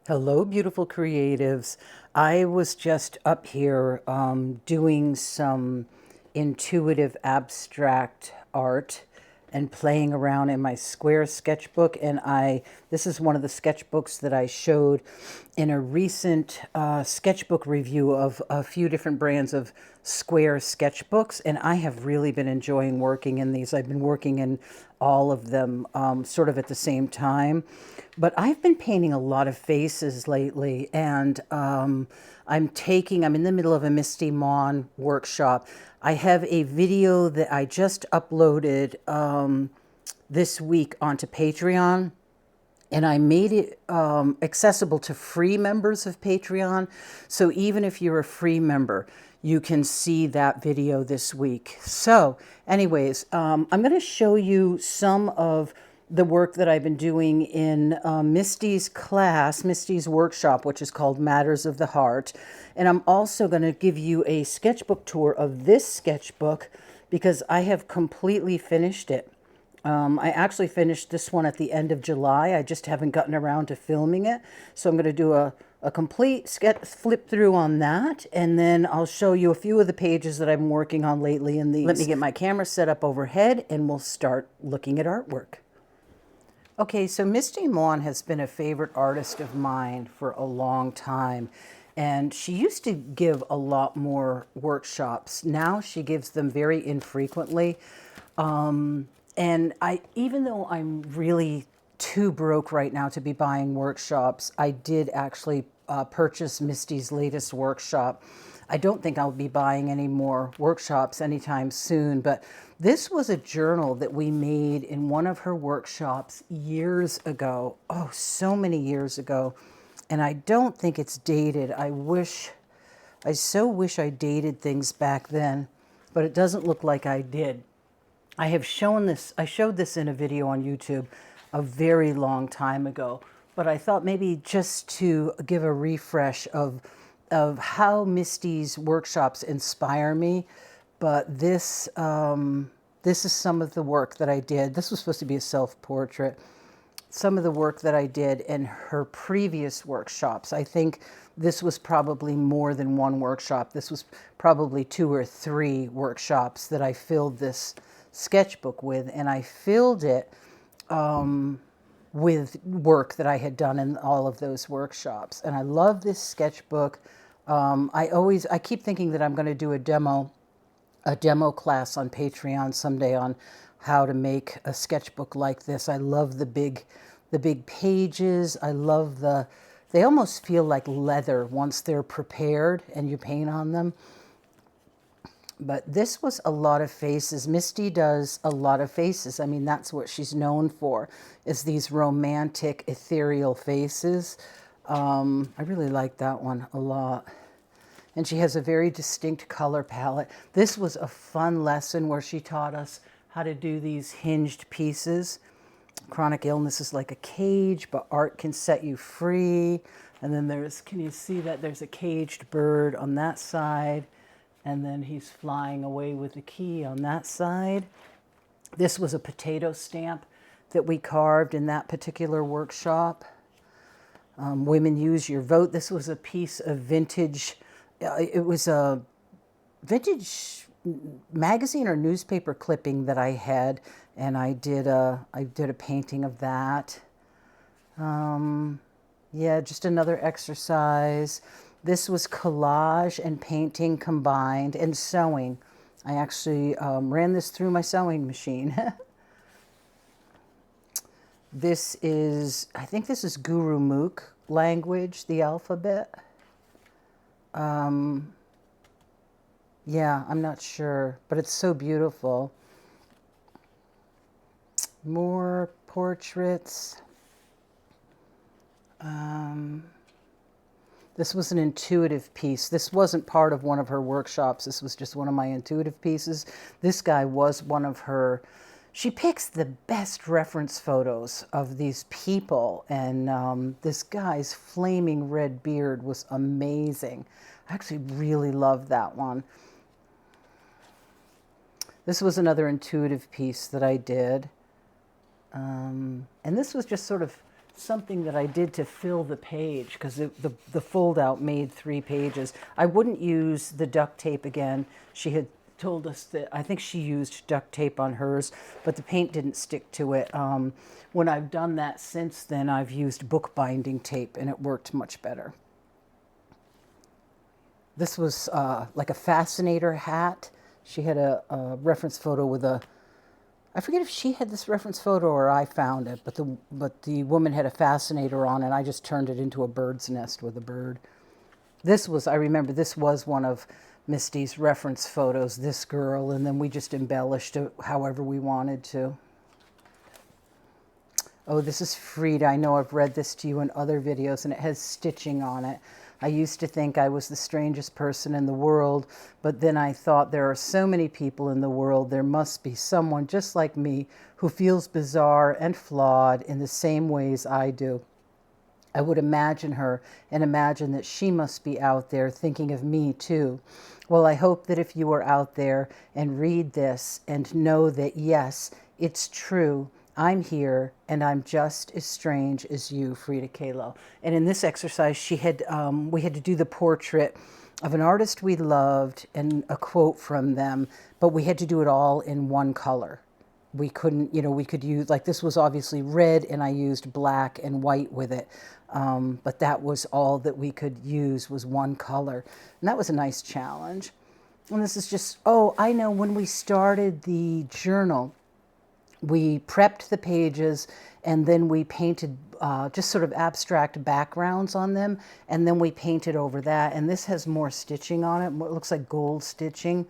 Hello, beautiful creatives. I was just up here doing some intuitive abstract art and playing around in my square sketchbook. And this is one of the sketchbooks that I showed in a recent sketchbook review of a few different brands of square sketchbooks. And I have really been enjoying working in these. I've been working in all of them sort of at the same time. But I've been painting a lot of faces lately, and I'm in the middle of a Misty M workshop. I have a video that I just uploaded this week onto Patreon, and I made it accessible to free members of Patreon. So even if you're a free member, you can see that video this week. So anyways, I'm going to show you some of the work that I've been doing in Misty's class, Misty's workshop, which is called Matters of the Heart. And I'm also going to give you a sketchbook tour of this sketchbook because I have completely finished it. I actually finished this one at the end of July. I just haven't gotten around to filming it. So I'm going to do a complete flip through on that. And then I'll show you a few of the pages that I've been working on lately in these. Let me get my camera set up overhead and we'll start looking at artwork. Okay, so Misty M has been a favorite artist of mine for a long time. And she used to give a lot more workshops. Now she gives them very infrequently. And even though I'm really too broke right now to be buying workshops, I did actually purchase Misty's latest workshop. I don't think I'll be buying any more workshops anytime soon, but this was a journal that we made in one of her workshops years ago. Oh, so many years ago. And I don't think it's dated. I so wish I dated things back then, but it doesn't look like I did. I showed this in a video on YouTube a very long time ago, but I thought maybe just to give a refresh of how Misty's workshops inspire me. But this is some of the work that I did. This was supposed to be a self-portrait. Some of the work that I did in her previous workshops. I think this was probably more than one workshop. This was probably 2 or 3 workshops that I filled this sketchbook with, and I filled it with work that I had done in all of those workshops. And I love this sketchbook. I keep thinking that I'm going to do a demo class on Patreon someday on how to make a sketchbook like this. I love the big pages. I love they almost feel like leather once they're prepared and you paint on them. But this was a lot of faces. Misty does a lot of faces. I mean, that's what she's known for, is these romantic, ethereal faces. I really like that one a lot. And she has a very distinct color palette. This was a fun lesson where she taught us how to do these hinged pieces. Chronic illness is like a cage, but art can set you free. And then can you see that there's a caged bird on that side? And then he's flying away with the key on that side. This was a potato stamp that we carved in that particular workshop. Women Use Your Vote. This was a piece of vintage, it was a vintage magazine or newspaper clipping that I had, and I did a painting of that. Yeah, just another exercise. This was collage and painting combined, and sewing. I actually ran this through my sewing machine. I think this is Guru Mukh language, the alphabet. Yeah, I'm not sure, but it's so beautiful. More portraits. This was an intuitive piece. This wasn't part of one of her workshops. This was just one of my intuitive pieces. This guy was one of her. She picks the best reference photos of these people, and this guy's flaming red beard was amazing. I actually really loved that one. This was another intuitive piece that I did. And this was just sort of something that I did to fill the page, because the fold out made 3 pages. I wouldn't use the duct tape again. She had told us that, I think she used duct tape on hers, but the paint didn't stick to it. When I've done that since then, I've used bookbinding tape, and it worked much better. This was like a fascinator hat. She had a reference photo with a, I forget if she had this reference photo or I found it, but the woman had a fascinator on, and I just turned it into a bird's nest with a bird. This was, I remember, this was one of Misty's reference photos, this girl, and then we just embellished it however we wanted to. Oh, this is Frida. I know I've read this to you in other videos, and it has stitching on it. I used to think I was the strangest person in the world, but then I thought there are so many people in the world, there must be someone just like me who feels bizarre and flawed in the same ways I do. I would imagine her and imagine that she must be out there thinking of me too. Well, I hope that if you are out there and read this and know that, yes, it's true, I'm here, and I'm just as strange as you, Frida Kahlo. And in this exercise, she had we had to do the portrait of an artist we loved and a quote from them, but we had to do it all in one color. We couldn't, you know, we could use, like this was obviously red, and I used black and white with it. But that was all that we could use, was one color. And that was a nice challenge. And this is just, oh, I know, when we started the journal, we prepped the pages, and then we painted just sort of abstract backgrounds on them, and then we painted over that. And this has more stitching on it. It looks like gold stitching.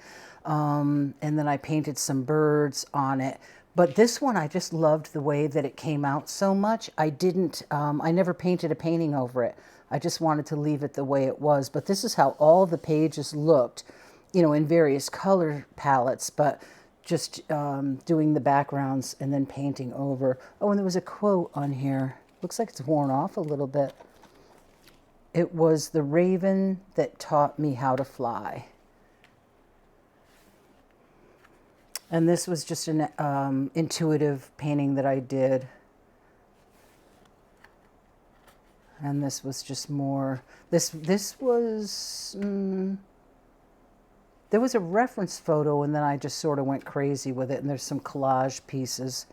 And then I painted some birds on it. But this one, I just loved the way that it came out so much. I never painted a painting over it. I just wanted to leave it the way it was. But this is how all the pages looked, you know, in various color palettes, but just doing the backgrounds and then painting over. Oh, and there was a quote on here. Looks like it's worn off a little bit. It was the raven that taught me how to fly. And this was just an intuitive painting that I did. And this was just more, this was, there was a reference photo, and then I just sort of went crazy with it, and there's some collage pieces.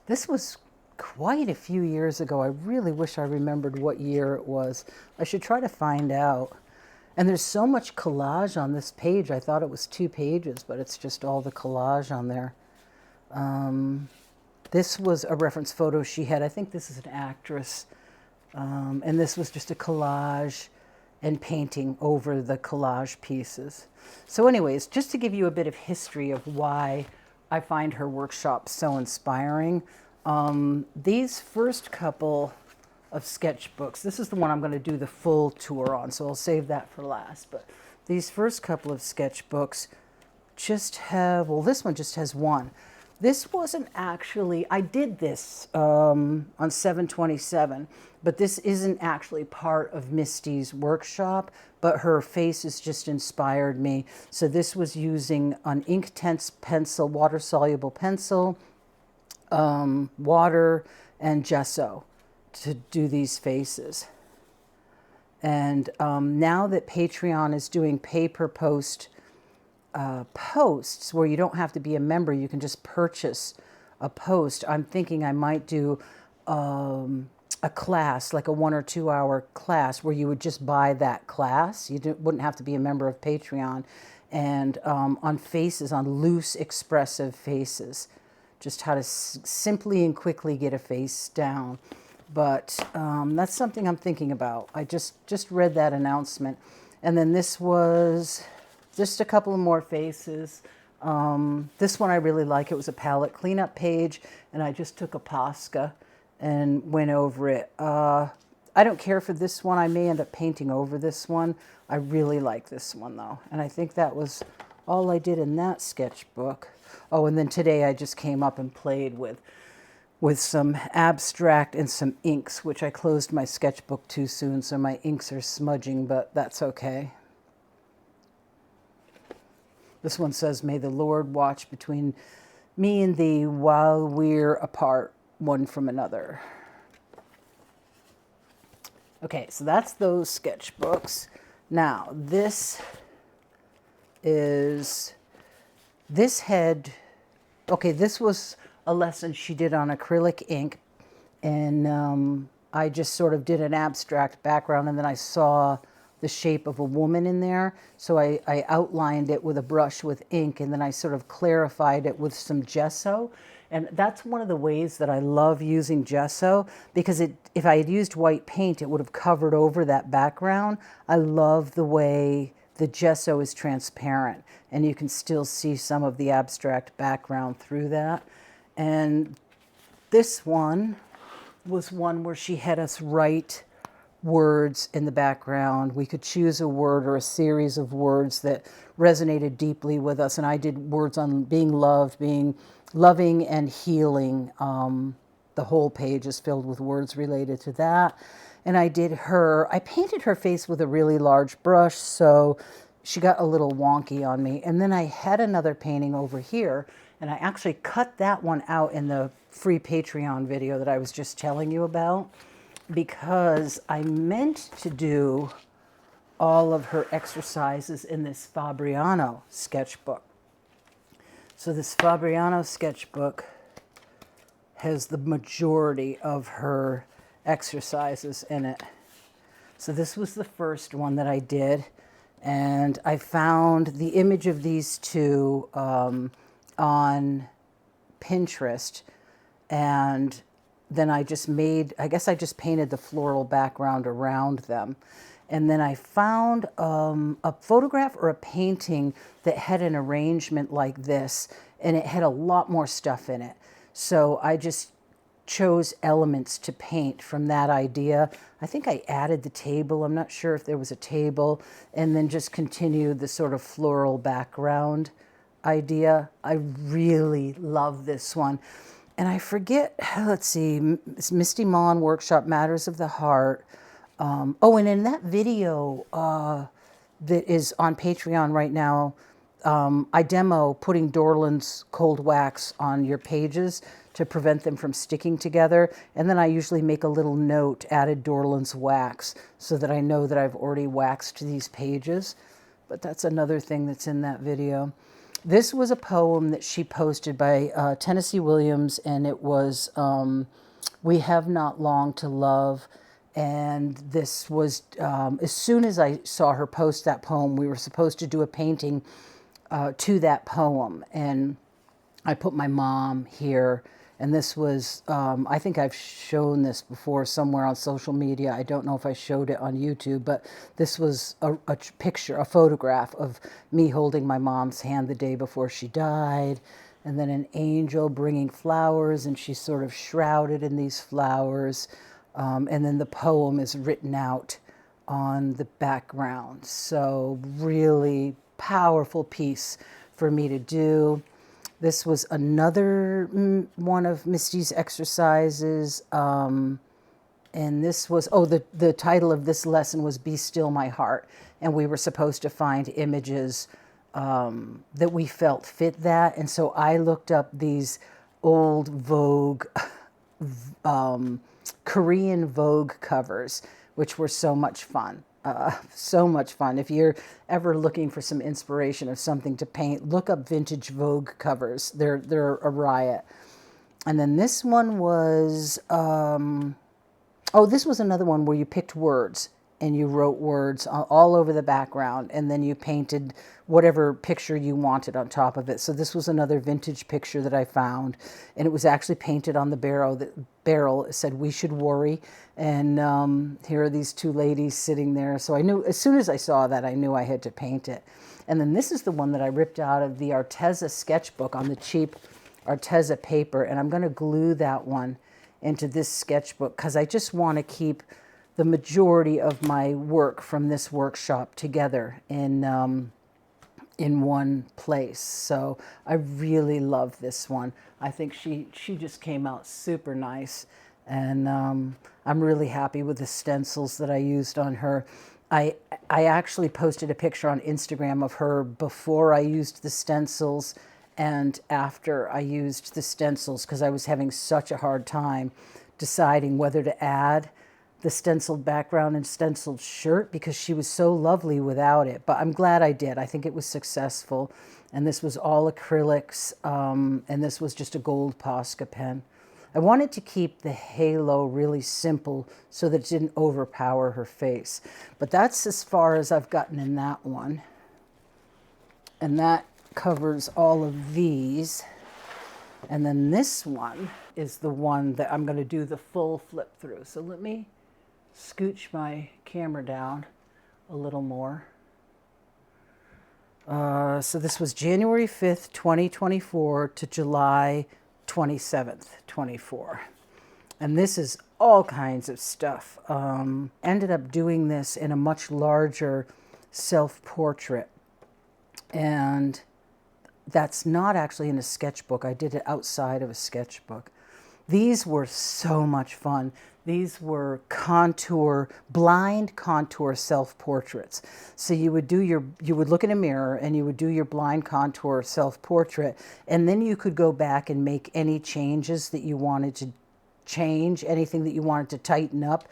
This was quite a few years ago. I really wish I remembered what year it was. I should try to find out. And there's so much collage on this page. I thought it was 2 pages, but it's just all the collage on there. This was a reference photo she had. I think this is an actress. And this was just a collage and painting over the collage pieces. So anyways, just to give you a bit of history of why I find her workshop so inspiring, these first couple of sketchbooks, this is the one I'm going to do the full tour on, so I'll save that for last. But these first couple of sketchbooks just have, well, this one just has one. This wasn't actually, I did this on 7/27, but this isn't actually part of Misty's workshop, but her faces just inspired me. So this was using an Inktense pencil, water-soluble pencil, water, and gesso to do these faces. And now that Patreon is doing pay-per-post posts where you don't have to be a member, you can just purchase a post. I'm thinking I might do a class, like a 1 or 2 hour class, where you would just buy that class. You wouldn't have to be a member of Patreon. And on faces, on loose, expressive faces, just how to simply and quickly get a face down. But that's something I'm thinking about. I just read that announcement. And then this was just a couple of more faces. This one I really like. It was a palette cleanup page, and I just took a Posca and went over it. I don't care for this one. I may end up painting over this one. I really like this one, though. And I think that was all I did in that sketchbook. Oh, and then today I just came up and played with some abstract and some inks, which I closed my sketchbook too soon, so my inks are smudging, but that's okay. This one says, "May the Lord watch between me and thee while we're apart." one from another. Okay, so that's those sketchbooks. Now, this head, okay, this was a lesson she did on acrylic ink, and I just sort of did an abstract background, and then I saw the shape of a woman in there, so I outlined it with a brush with ink, and then I sort of clarified it with some gesso. And that's one of the ways that I love using gesso, because if I had used white paint, it would have covered over that background. I love the way the gesso is transparent, and you can still see some of the abstract background through that. And this one was one where she had us write words in the background. We could choose a word or a series of words that resonated deeply with us, and I did words on being loved, being loving and healing. The whole page is filled with words related to that. And I painted her face with a really large brush, so she got a little wonky on me. And then I had another painting over here, and I actually cut that one out in the free Patreon video that I was just telling you about, because I meant to do all of her exercises in this Fabriano sketchbook. So this Fabriano sketchbook has the majority of her exercises in it. So this was the first one that I did, and I found the image of these two on Pinterest, and then I guess I just painted the floral background around them. And then I found a photograph or a painting that had an arrangement like this, and it had a lot more stuff in it. So I just chose elements to paint from that idea. I think I added the table. I'm not sure if there was a table, and then just continued the sort of floral background idea. I really love this one. And I forget, let's see, it's Misty M Workshop Matters of the Heart. And in that video that is on Patreon right now, I demo putting Dorland's cold wax on your pages to prevent them from sticking together. And then I usually make a little note, added Dorland's wax, so that I know that I've already waxed these pages. But that's another thing that's in that video. This was a poem that she posted by Tennessee Williams, and it was We Have Not Long to Love. And this was, as soon as I saw her post that poem, we were supposed to do a painting to that poem. And I put my mom here, and this was, I think I've shown this before somewhere on social media. I don't know if I showed it on YouTube, but this was a picture, a photograph of me holding my mom's hand the day before she died, and then an angel bringing flowers, and she's sort of shrouded in these flowers. And then the poem is written out on the background. So really powerful piece for me to do. This was another one of Misty's exercises. And this was, the title of this lesson was Be Still My Heart. And we were supposed to find images that we felt fit that. And so I looked up these old Vogue Korean Vogue covers, which were so much fun. So much fun. If you're ever looking for some inspiration of something to paint, look up vintage Vogue covers. They're a riot. And then this one was, this was another one where you picked words and you wrote words all over the background, and then you painted whatever picture you wanted on top of it. So this was another vintage picture that I found, and it was actually painted on the barrel. The barrel said, "We should worry," and here are these two ladies sitting there. So I knew, as soon as I saw that, I knew I had to paint it. And then this is the one that I ripped out of the Arteza sketchbook on the cheap Arteza paper, and I'm going to glue that one into this sketchbook because I just want to keep the majority of my work from this workshop together in one place. So I really love this one. I think she just came out super nice, and I'm really happy with the stencils that I used on her. I actually posted a picture on Instagram of her before I used the stencils and after I used the stencils, because I was having such a hard time deciding whether to add the stenciled background and stenciled shirt because she was so lovely without it. But I'm glad I did. I think it was successful. And this was all acrylics, and this was just a gold Posca pen. I wanted to keep the halo really simple so that it didn't overpower her face. But that's as far as I've gotten in that one. And that covers all of these. And then this one is the one that I'm going to do the full flip through. So let me scooch my camera down a little more. So this was January 5th, 2024 to July 27th, 24. And this is all kinds of stuff. Ended up doing this in a much larger self-portrait. And that's not actually in a sketchbook. I did it outside of a sketchbook. These were so much fun. These were blind contour self-portraits. So you would look in a mirror and you would do your blind contour self-portrait, and then you could go back and make any changes that you wanted to change, anything that you wanted to tighten up.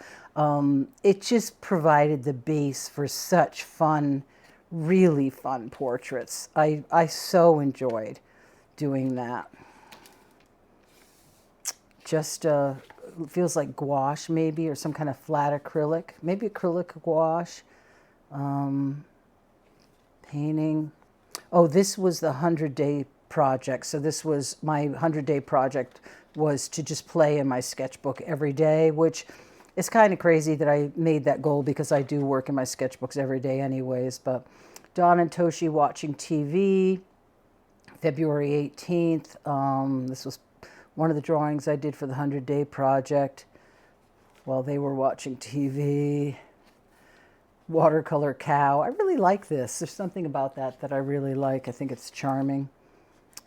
It just provided the base for such fun, really fun portraits. I so enjoyed doing that. Just feels like gouache maybe, or some kind of flat acrylic, maybe acrylic gouache. Painting. Oh, this was the 100-day project. So this was my 100-day project, was to just play in my sketchbook every day, which is kind of crazy that I made that goal because I do work in my sketchbooks every day anyways. But Dawn and Toshi watching TV, February 18th. This was one of the drawings I did for the 100-day project while they were watching TV. Watercolor cow. I really like this. There's something about that I really like. I think it's charming.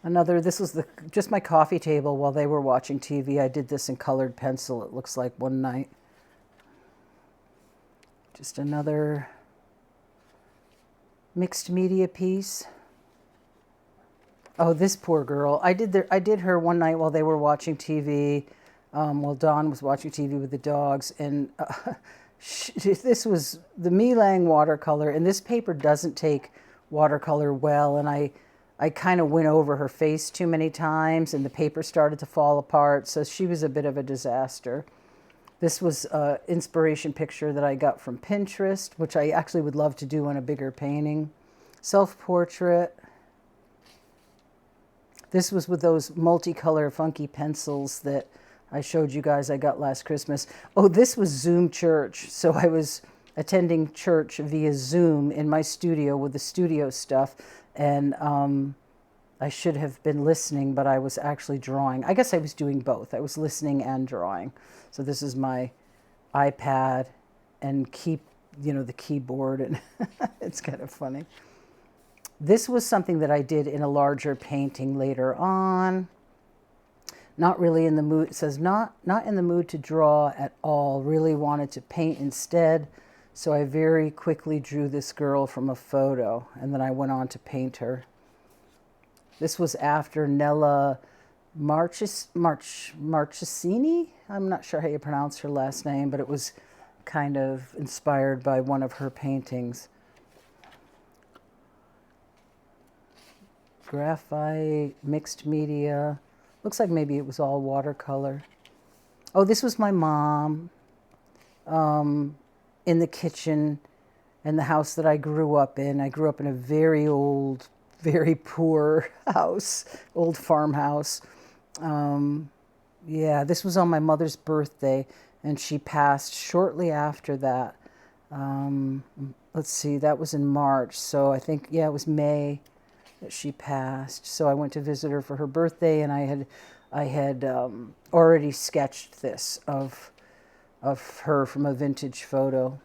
This was just my coffee table while they were watching TV. I did this in colored pencil, it looks like, one night. Just another mixed media piece. Oh, this poor girl. I did her one night while they were watching TV, while Dawn was watching TV with the dogs. And this was the Milang watercolor. And this paper doesn't take watercolor well. And I kind of went over her face too many times, and the paper started to fall apart. So she was a bit of a disaster. This was an inspiration picture that I got from Pinterest, which I actually would love to do on a bigger painting. Self-portrait. This was with those multicolor funky pencils that I showed you guys I got last Christmas. Oh, this was Zoom church. So I was attending church via Zoom in my studio with the studio stuff. And I should have been listening, but I was actually drawing. I guess I was doing both. I was listening and drawing. So this is my iPad and the keyboard, and it's kind of funny. This was something that I did in a larger painting later on. Not really in the mood. It says not in the mood to draw at all. Really wanted to paint instead. So I very quickly drew this girl from a photo, and then I went on to paint her. This was after Nella Marchesini. I'm not sure how you pronounce her last name, but it was kind of inspired by one of her paintings. Graphite, mixed media. Looks like maybe it was all watercolor. Oh, this was my mom in the kitchen in the house that I grew up in. I grew up in a very old, very poor house, old farmhouse. Yeah, this was on my mother's birthday, and she passed shortly after that. Let's see, that was in March. So I think, yeah, it was May that she passed. So I went to visit her for her birthday, and I had already sketched this of her from a vintage photo.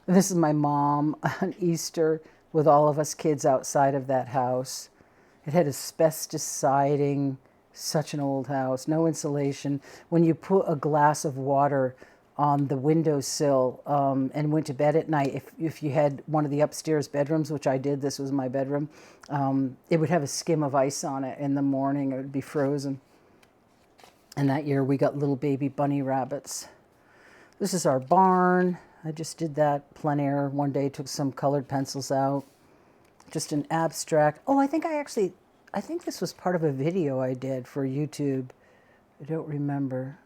This is my mom on Easter with all of us kids outside of that house. It had asbestos siding, such an old house, no insulation. When you put a glass of water on the windowsill and went to bed at night. If you had one of the upstairs bedrooms, which I did, this was my bedroom, it would have a skim of ice on it. In the morning, it would be frozen. And that year, we got little baby bunny rabbits. This is our barn. I just did that plein air one day, took some colored pencils out. Just an abstract. Oh, I think this was part of a video I did for YouTube. I don't remember.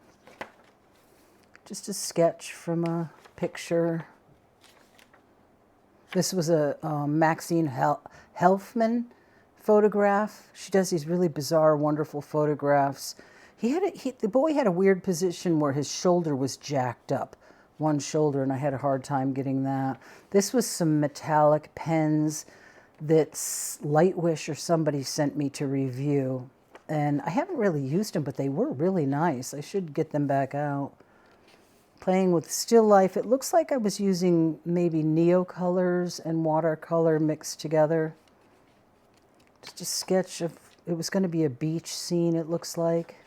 Just a sketch from a picture. This was a Maxine Helfman photograph. She does these really bizarre, wonderful photographs. The boy had a weird position where his shoulder was jacked up, one shoulder, and I had a hard time getting that. This was some metallic pens that Lightwish or somebody sent me to review. And I haven't really used them, but they were really nice. I should get them back out. Playing with still life. It looks like I was using maybe neocolors and watercolor mixed together. Just a sketch of, it was going to be a beach scene, it looks like.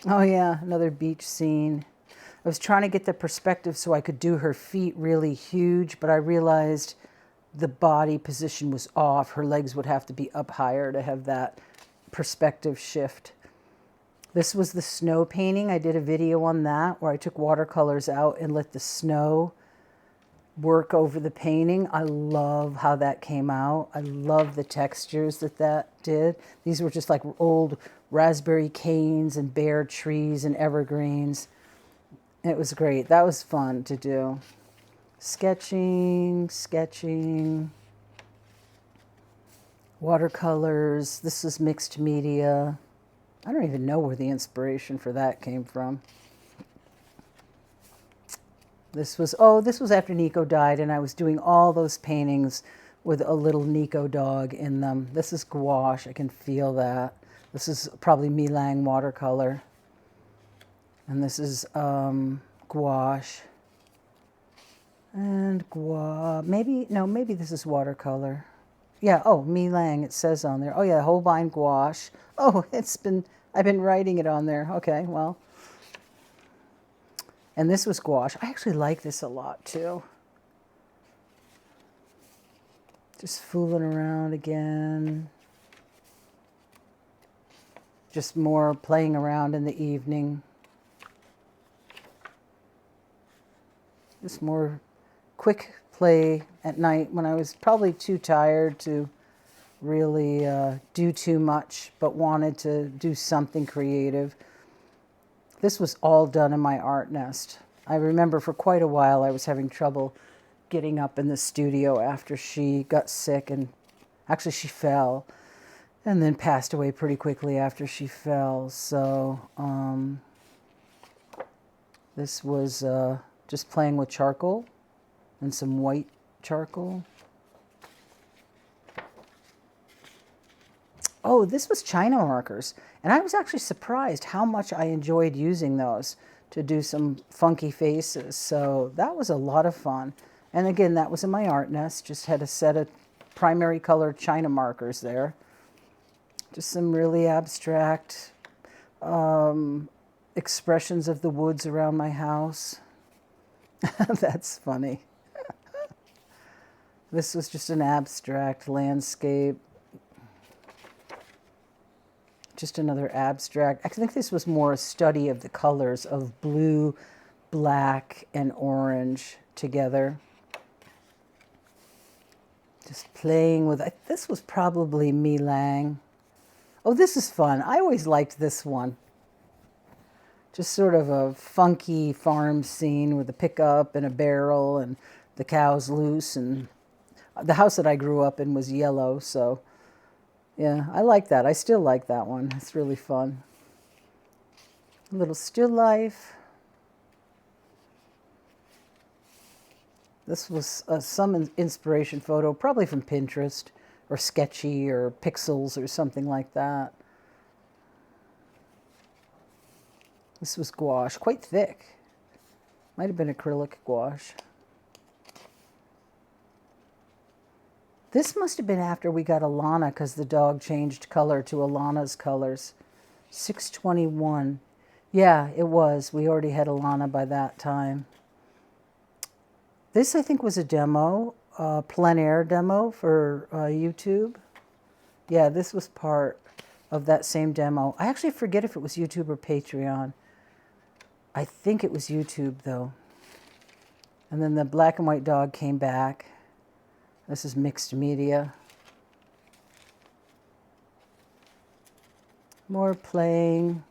Oh yeah, another beach scene. I was trying to get the perspective so I could do her feet really huge, but I realized the body position was off. Her legs would have to be up higher to have that perspective shift. This was the snow painting. I did a video on that where I took watercolors out and let the snow work over the painting. I love how that came out. I love the textures that did. These were just like old raspberry canes and bare trees and evergreens. It was great. That was fun to do. Sketching, watercolors. This is mixed media. I don't even know where the inspiration for that came from. This was after Nico died, and I was doing all those paintings with a little Nico dog in them. This is gouache. I can feel that. This is probably Milang watercolor. And this is gouache. And maybe this is watercolor. Yeah, oh, Milang, it says on there. Oh yeah, Holbein gouache. Oh, I've been writing it on there. Okay, well. And this was gouache. I actually like this a lot too. Just fooling around again. Just more playing around in the evening. Just more quick play at night when I was probably too tired to really do too much, but wanted to do something creative. This was all done in my art nest. I remember for quite a while I was having trouble getting up in the studio after she got sick, and actually she fell and then passed away pretty quickly after she fell. So this was just playing with charcoal and some white charcoal. Oh, this was China markers. And I was actually surprised how much I enjoyed using those to do some funky faces. So that was a lot of fun. And again, that was in my art nest. Just had a set of primary color China markers there. Just some really abstract expressions of the woods around my house. That's funny. This was just an abstract landscape. Just another abstract. I think this was more a study of the colors of blue, black, and orange together. Just playing with, this was probably Milang. Oh, this is fun. I always liked this one. Just sort of a funky farm scene with a pickup and a barrel and the cows loose. And the house that I grew up in was yellow, so yeah, I like that. I still like that one. It's really fun. A little still life. This was some inspiration photo, probably from Pinterest or Sketchy or Pixels or something like that. This was gouache, quite thick. Might have been acrylic gouache. This must have been after we got Alana, because the dog changed color to Alana's colors. 621. Yeah, it was. We already had Alana by that time. This, I think, was a demo, plein air demo for YouTube. Yeah, this was part of that same demo. I actually forget if it was YouTube or Patreon. I think it was YouTube, though. And then the black and white dog came back. This is mixed media. More playing.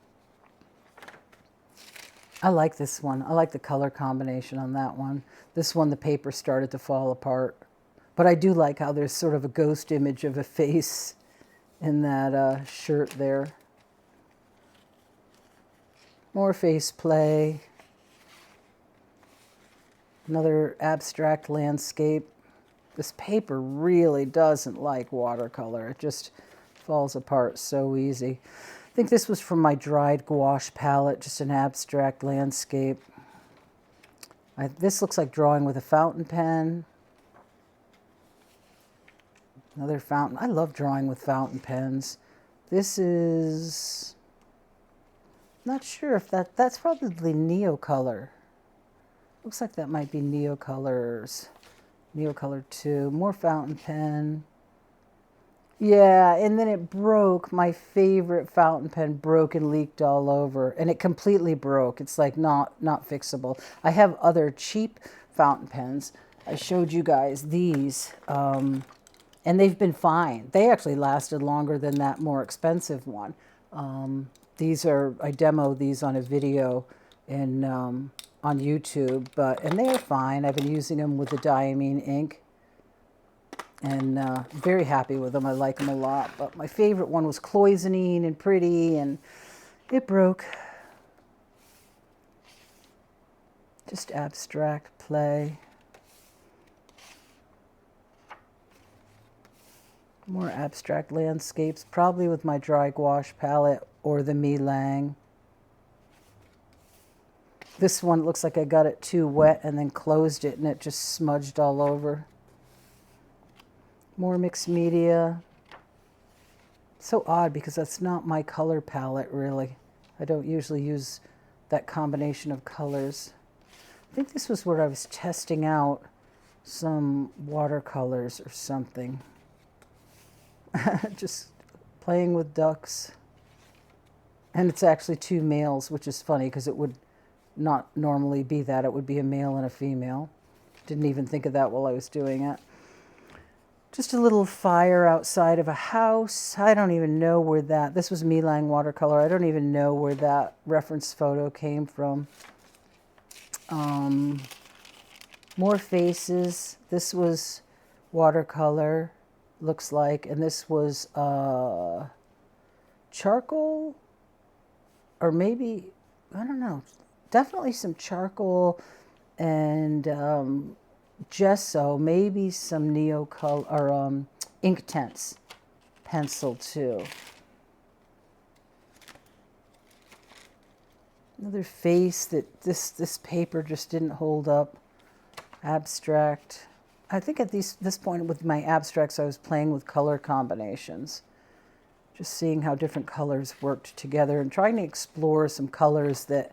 I like this one. I like the color combination on that one. This one, the paper started to fall apart. But I do like how there's sort of a ghost image of a face in that shirt there. More face play. Another abstract landscape. This paper really doesn't like watercolor. It just falls apart so easy. I think this was from my dried gouache palette, just an abstract landscape. This looks like drawing with a fountain pen. Another fountain. I love drawing with fountain pens. This is, not sure if that's probably Neocolor. Looks like that might be Neocolors. Neocolor 2. More fountain pen. Yeah, and then it broke. My favorite fountain pen broke and leaked all over. And it completely broke. It's like not fixable. I have other cheap fountain pens. I showed you guys these. And they've been fine. They actually lasted longer than that more expensive one. These are, I demoed these on a video in, on YouTube, and they are fine. I've been using them with the diamine ink. And very happy with them. I like them a lot. But my favorite one was cloisonine and pretty, and it broke. Just abstract play. More abstract landscapes, probably with my dry gouache palette or the Mi Lang. This one looks like I got it too wet and then closed it and it just smudged all over. More mixed media. So odd because that's not my color palette really. I don't usually use that combination of colors. I think this was where I was testing out some watercolors or something. Just playing with ducks. And it's actually two males, which is funny because it would not normally be that. It would be a male and a female. Didn't even think of that while I was doing it. Just a little fire outside of a house. I don't even know where that, this was Mi Lang watercolor. I don't even know where that reference photo came from. More faces. This was watercolor, looks like, and this was charcoal, or maybe, I don't know, definitely some charcoal and gesso, maybe some Neocolor or Inktense pencil too. Another face that this paper just didn't hold up. Abstract. I think at this point with my abstracts I was playing with color combinations. Just seeing how different colors worked together and trying to explore some colors that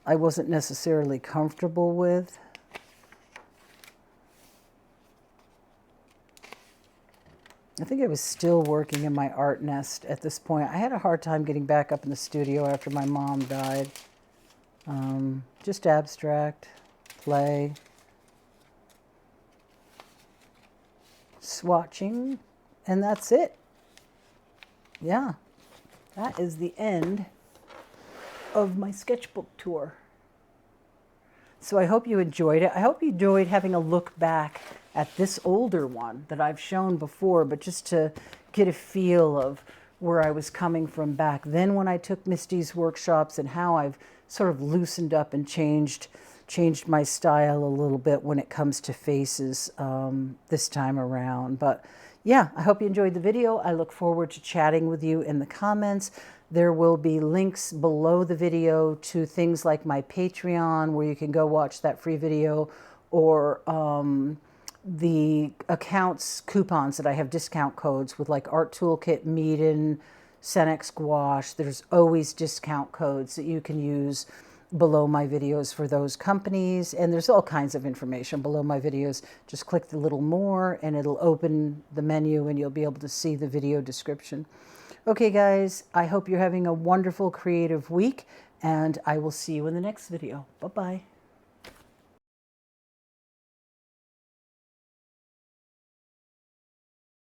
I wasn't necessarily comfortable with. I think I was still working in my art nest at this point. I had a hard time getting back up in the studio after my mom died. Just abstract, play, swatching, and that's it. Yeah, that is the end of my sketchbook tour. So I hope you enjoyed it. I hope you enjoyed having a look back at this older one that I've shown before, but just to get a feel of where I was coming from back then when I took Misty's workshops and how I've sort of loosened up and changed my style a little bit when it comes to faces this time around. But yeah, I hope you enjoyed the video. I look forward to chatting with you in the comments. There will be links below the video to things like my Patreon, where you can go watch that free video, or the accounts coupons that I have, discount codes with, like Art Toolkit, Meeden, Cenex gouache. There's always discount codes that you can use below my videos for those companies, and there's all kinds of information below my videos. Just click the little more and it'll open the menu and you'll be able to see the video description. Okay guys, I hope you're having a wonderful creative week, and I will see you in the next video. Bye-bye.